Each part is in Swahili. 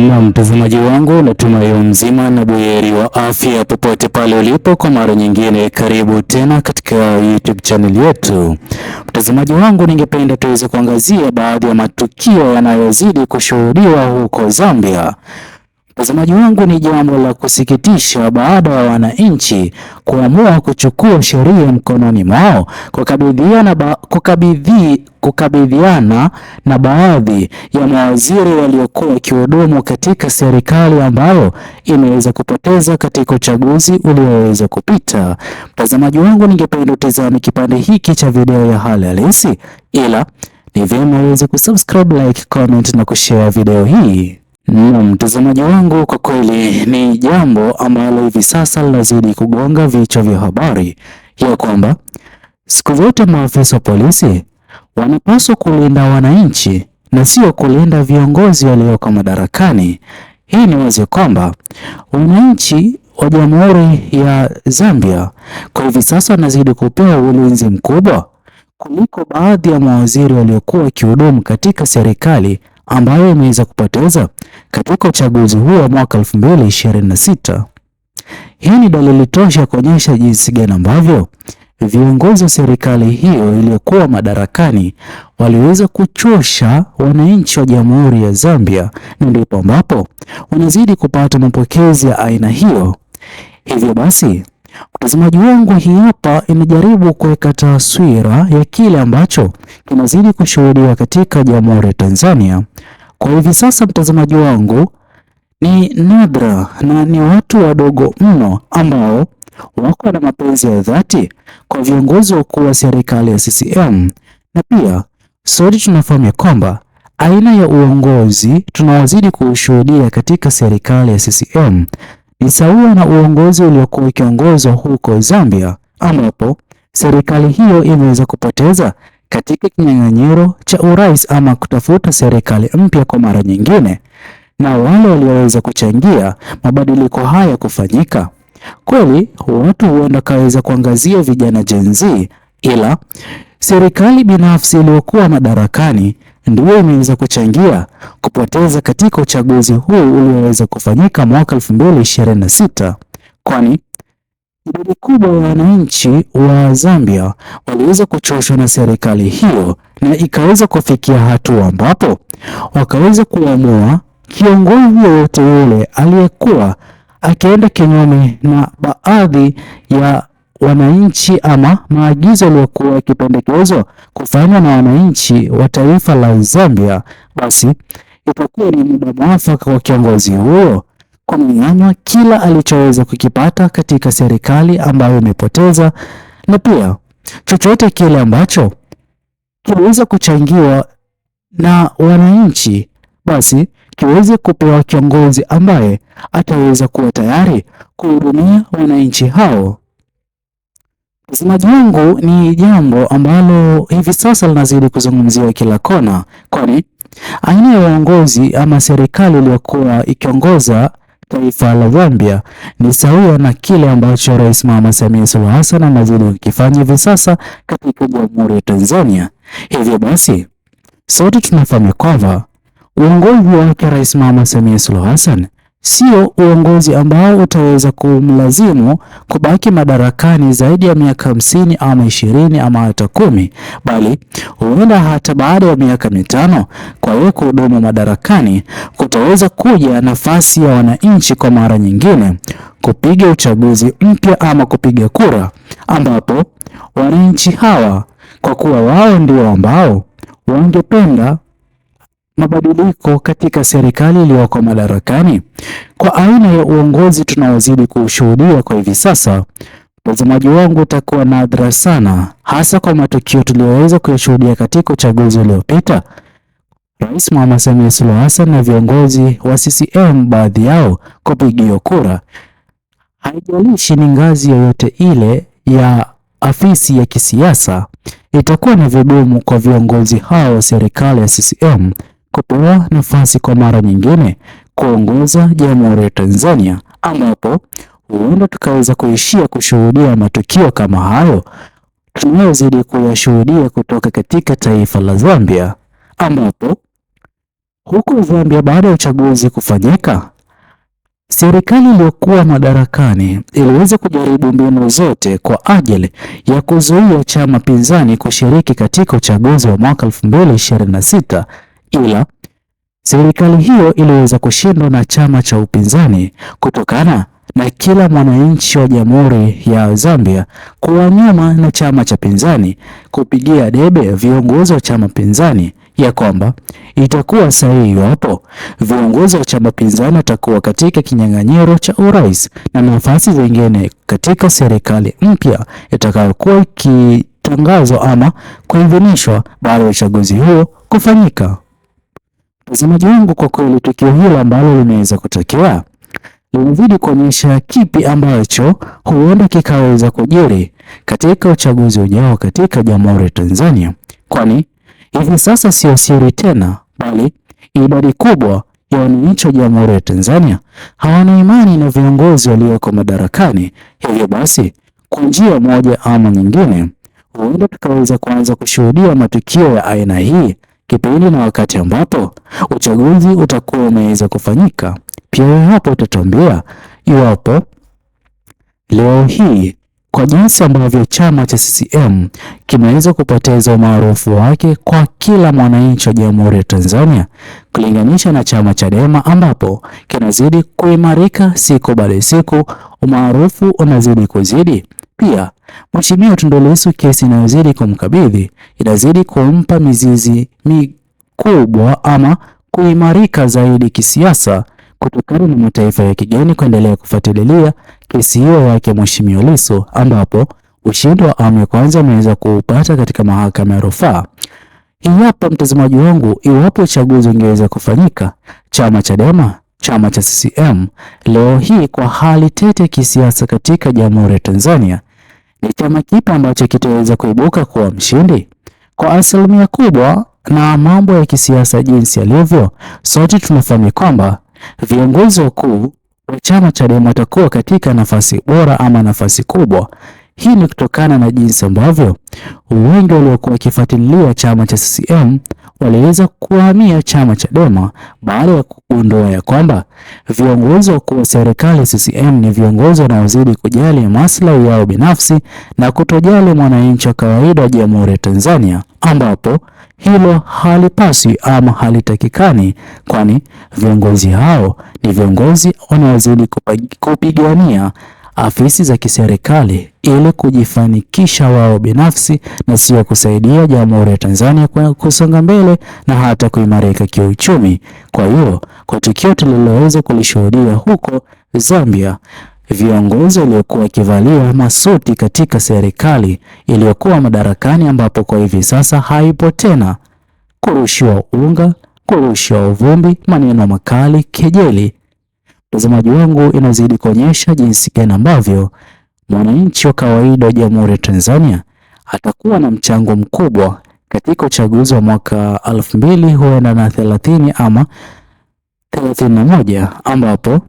Na mtazamaji wangu, natumai mzima na buheri wa afya popote pale ulipo. Kwa mara nyingine, karibu tena katika YouTube channel yetu. Mtazamaji wangu, ningependa tuweze kuangazia baadhi ya matukio yanayozidi kushuhudiwa huko Zambia. Mtazamaji wangu, ni jambo la kusikitisha baada ya wananchi kuamua kuchukua sheria mkononi mwao, kukabidhiana na baadhi ya mawaziri waliokuwa wakihudumu katika serikali ambayo imeweza kupoteza katika uchaguzi ulioweza kupita. Mtazamaji wangu, ningependa utazame kipande hiki cha video ya hali halisi, ila ni vyema uweze kusubscribe, like, comment na kushare video hii. Na mtazamaji wangu, kwa kweli ni jambo ambalo hivi sasa linazidi kugonga vichwa vya habari, ya kwamba siku zote maafisa wa polisi wanapaswa kulinda wananchi na sio kulinda viongozi walioko madarakani. Hii ni wazi kwamba wananchi wa Jamhuri ya Zambia kwa hivi sasa wanazidi kupewa ulinzi mkubwa kuliko baadhi ya mawaziri waliokuwa wakihudumu katika serikali ambayo imeweza kupoteza katika uchaguzi huo wa mwaka 2026. Hii ni dalili tosha kuonyesha jinsi gani ambavyo viongozi wa serikali hiyo iliyokuwa madarakani waliweza kuchosha wananchi wa Jamhuri ya Zambia, na ndipo ambapo wanazidi kupata mapokezi ya aina hiyo. Hivyo basi, mtazamaji wangu, hii hapa inajaribu kuweka taswira ya kile ambacho kinazidi kushuhudiwa katika Jamhuri ya Tanzania kwa hivi sasa. Mtazamaji wangu, ni nadra na ni watu wadogo mno ambao wako na mapenzi ya dhati kwa viongozi wakuu wa serikali ya CCM, na pia sote tunafahamu kwamba aina ya uongozi tunawazidi kushuhudia katika serikali ya CCM ni sawa na uongozi uliokuwa ukiongozwa huko Zambia, ambapo serikali hiyo imeweza kupoteza katika kinyang'anyiro cha urais ama kutafuta serikali mpya kwa mara nyingine, na wale walioweza kuchangia mabadiliko haya kufanyika. Kweli watu huenda kaweza kuangazia vijana Gen Z, ila serikali binafsi iliyokuwa madarakani ndio imeweza kuchangia kupoteza katika uchaguzi huu ulioweza kufanyika mwaka 2026, kwani idadi kubwa ya wananchi wa Zambia waliweza kuchoshwa na serikali hiyo, na ikaweza kufikia hatua ambapo wakaweza kuamua kiongozi yoyote yule aliyekuwa akienda kinyume na baadhi ya wananchi ama maagizo yaliyokuwa yakipendekezwa kufanywa na wananchi wa taifa la Zambia, basi itakuwa ni muda mwafaka kwa kiongozi huyo kunyang'anywa kila alichoweza kukipata katika serikali ambayo imepoteza, na pia chochote kile ambacho kiweza kuchangiwa na wananchi basi kiweze kupewa kiongozi ambaye ataweza kuwa tayari kuhudumia wananchi hao. Mtazamaji wangu, ni jambo ambalo hivi sasa linazidi kuzungumziwa kila kona, kwani aina ya uongozi ama serikali iliyokuwa ikiongoza taifa la Zambia ni sawa na kile ambacho Rais Mama Samia Suluhu Hassan anazidi kukifanya hivi sasa katika Jamhuri ya Tanzania. Hivyo basi, sote tunafahamu kwamba uongozi wake Rais Mama Samia Suluhu Hassan sio uongozi ambao utaweza kumlazimu kubaki madarakani zaidi ya miaka 50 ama 20 ama hata 10, bali huenda hata baada ya miaka 5 kwa yeye kuhudumu madarakani kutaweza kuja nafasi ya wananchi kwa mara nyingine kupiga uchaguzi mpya ama kupiga kura, ambapo wananchi hawa, kwa kuwa wao ndio ambao wangependa mabadiliko katika serikali iliyoko madarakani kwa aina ya uongozi tunaozidi kushuhudia kwa hivi sasa, mtazamaji wangu, utakuwa nadra sana, hasa kwa matukio tuliyoweza kuyashuhudia katika uchaguzi uliopita. Rais Mama Samia Suluhu Hassan na viongozi wa CCM baadhi yao kupigia kura. Haijalishi ni ngazi yoyote ile ya afisi ya kisiasa, itakuwa ni vigumu kwa viongozi hao wa serikali ya CCM kupewa nafasi kwa mara nyingine kuongoza Jamhuri ya Tanzania, ambapo huenda tukaweza kuishia kushuhudia matukio kama hayo tunayozidi kuyashuhudia kutoka katika taifa la Zambia, ambapo Huko Zambia, baada ya uchaguzi kufanyika, serikali iliyokuwa madarakani iliweza kujaribu mbinu zote kwa ajili ya kuzuia chama pinzani kushiriki katika uchaguzi wa mwaka 2026, ila serikali hiyo iliweza kushindwa na chama cha upinzani kutokana na kila mwananchi wa Jamhuri ya Zambia kuwa nyuma na chama cha pinzani kupigia debe viongozi wa chama pinzani ya kwamba itakuwa sahihi iwapo viongozi wa chama pinzani watakuwa katika kinyang'anyiro cha urais na nafasi zingine katika serikali mpya itakayokuwa ikitangazwa ama kuidhinishwa baada ya uchaguzi huo kufanyika. Mtazamaji wangu, kwa kweli tukio hilo ambalo limeweza kutokea linazidi kuonyesha kipi ambacho huenda kikaweza kujiri katika uchaguzi ujao katika Jamhuri ya Tanzania, kwani hivi sasa sio siri tena, bali idadi kubwa ya wananchi wa Jamhuri ya Tanzania hawana imani na viongozi walioko madarakani. Hivyo basi, kwa njia moja ama nyingine, huenda tukaweza kuanza kushuhudia matukio ya aina hii kipindi na wakati ambapo uchaguzi utakuwa umeweza kufanyika. Pia hapo utatuambia iwapo leo hii kwa jinsi ambavyo chama cha CCM kimeweza kupoteza umaarufu wake kwa kila mwananchi wa Jamhuri ya Tanzania kulinganisha na chama Chadema ambapo kinazidi kuimarika siku baada ya siku, umaarufu unazidi kuzidi. Pia Mheshimiwa Tundu Lissu, kesi inayozidi kumkabidhi inazidi kumpa mizizi mikubwa ama kuimarika zaidi kisiasa kutokana na mataifa ya kigeni kuendelea kufuatilia kesi hiyo yake Mheshimiwa Lissu, ambapo ushindi wa awamu ya kwanza umeweza kuupata katika mahakama ya rufaa. Hapa mtazamaji wangu, iwapo uchaguzi ungeweza kufanyika, chama Chadema, chama cha CCM leo hii kwa hali tete kisiasa katika Jamhuri ya Tanzania, ni chama kipi ambacho kitaweza kuibuka kuwa mshindi? Kwa asilimia kubwa na mambo ya kisiasa jinsi yalivyo, sote tunafahamu kwamba viongozi wakuu wa chama Chadema watakuwa katika nafasi bora ama nafasi kubwa. Hii ni kutokana na jinsi ambavyo wengi waliokuwa wakifuatilia chama cha CCM waliweza kuhamia chama Chadema baada ya kugundua ya kwamba viongozi wakuu wa serikali CCM ni viongozi wanaozidi kujali maslahi yao binafsi na kutojali mwananchi wa kawaida wa Jamhuri ya Tanzania, ambapo hilo halipaswi ama halitakikani, kwani viongozi hao ni viongozi wanaozidi kupigania afisi za kiserikali ili kujifanikisha wao binafsi na sio kusaidia Jamhuri ya Tanzania kusonga mbele na hata kuimarika kiuchumi. Kwa hiyo, kwa tukio tuliloweza kulishuhudia huko Zambia, viongozi waliokuwa wakivalia masuti katika serikali iliyokuwa madarakani, ambapo kwa hivi sasa haipo tena, kurushiwa unga, kurushiwa uvumbi, maneno makali, kejeli. Mtazamaji wangu, inazidi kuonyesha jinsi gani ambavyo mwananchi wa kawaida wa Jamhuri ya Tanzania atakuwa na mchango mkubwa katika uchaguzi wa mwaka 2030 ama 31, ambapo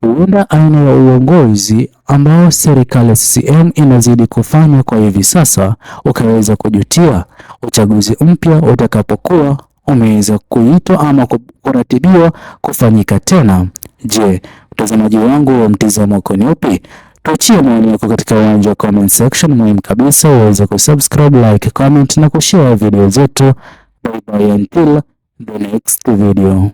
huenda aina ya uongozi ambao serikali ya CCM inazidi kufanya kwa hivi sasa ukaweza kujutia uchaguzi mpya utakapokuwa umeweza kuitwa ama kuratibiwa kufanyika tena. Je, mtazamaji wangu, wa mtazamo wako ni upi? Tuachie maoni yako katika uwanja wa comment section. Muhimu kabisa uweze kusubscribe, like, comment na kushare video zetu. Bye bye until the next video.